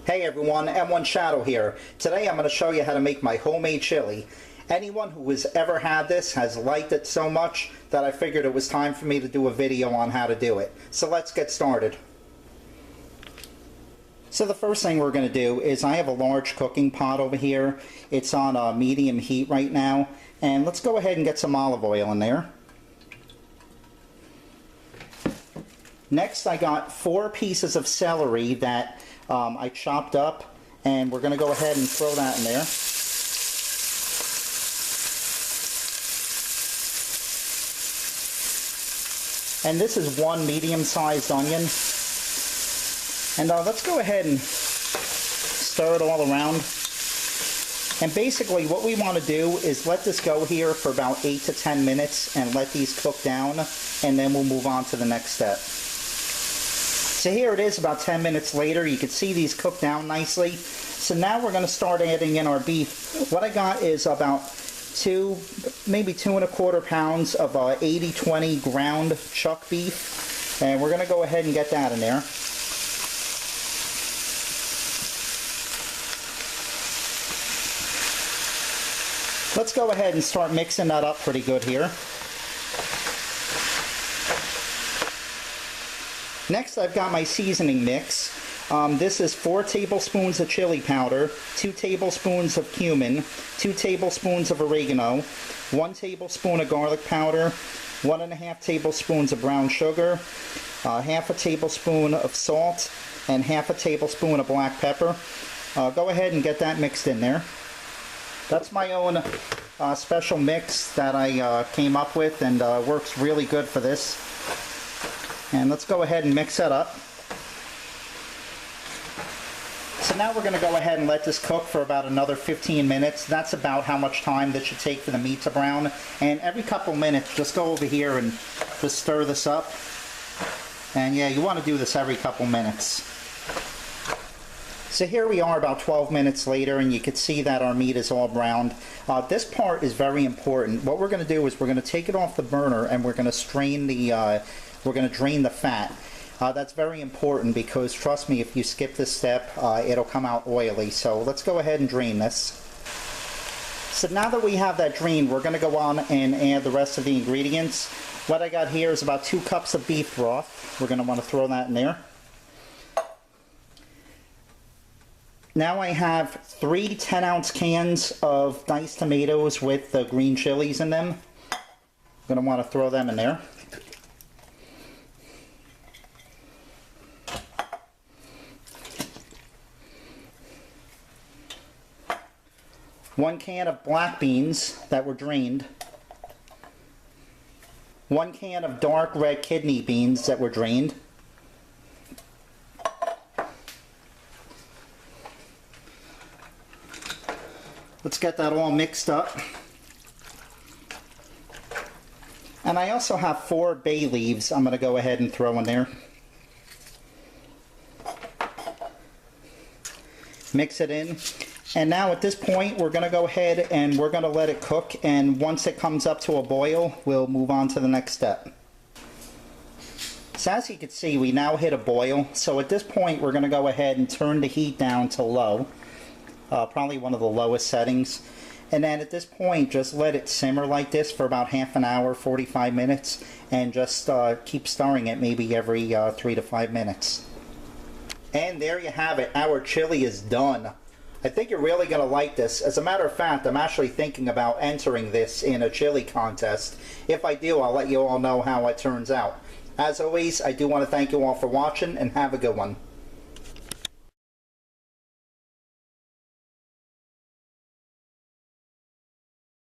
Hey everyone, M1 Shadow here. Today I'm going to show you how to make my homemade chili. Anyone who has ever had this has liked it so much that I figured it was time for me to do a video on how to do it. So let's get started. So the first thing we're going to do is I have a large cooking pot over here. It's on medium heat right now. And let's go ahead and get some olive oil in there. Next I got 4 pieces of celery that I chopped up, and we're going to go ahead and throw that in there. And this is 1 medium-sized onion. And let's go ahead and stir it all around. And basically what we want to do is let this go here for about 8 to 10 minutes and let these cook down, and then we'll move on to the next step. So here it is about 10 minutes later. You can see these cook down nicely. So now we're going to start adding in our beef. What I got is about maybe 2¼ pounds of 80/20 ground chuck beef. And we're going to go ahead and get that in there. Let's go ahead and start mixing that up pretty good here. Next, I've got my seasoning mix. This is 4 tablespoons of chili powder, 2 tablespoons of cumin, 2 tablespoons of oregano, 1 tablespoon of garlic powder, 1½ tablespoons of brown sugar, ½ tablespoon of salt, and ½ tablespoon of black pepper. Go ahead and get that mixed in there. That's my own special mix that I came up with, and works really good for this. And let's go ahead and mix that up. So now we're going to go ahead and let this cook for about another 15 minutes. That's about how much time this should take for the meat to brown. And every couple minutes, just go over here and just stir this up. And yeah, you want to do this every couple minutes. So here we are about 12 minutes later, and you can see that our meat is all browned. This part is very important. What we're going to do is we're going to take it off the burner, and we're going to strain the we're going to drain the fat. That's very important because, trust me, if you skip this step, it'll come out oily. So let's go ahead and drain this. So now that we have that drained, we're going to go on and add the rest of the ingredients. What I got here is about 2 cups of beef broth. We're going to want to throw that in there. Now I have 3 10-ounce cans of diced tomatoes with the green chilies in them. I'm going to want to throw them in there. One can of black beans that were drained. 1 can of dark red kidney beans that were drained. Let's get that all mixed up. And I also have 4 bay leaves I'm going to go ahead and throw in there. Mix it in. And now at this point we're going to go ahead and we're going to let it cook, and once it comes up to a boil we'll move on to the next step. So as you can see, we now hit a boil. So at this point we're going to go ahead and turn the heat down to low. Probably one of the lowest settings. And then at this point just let it simmer like this for about half an hour, 45 minutes, and just keep stirring it maybe every 3 to 5 minutes. And there you have it. Our chili is done. I think you're really going to like this. As a matter of fact, I'm actually thinking about entering this in a chili contest. If I do, I'll let you all know how it turns out. As always, I do want to thank you all for watching, and have a good one.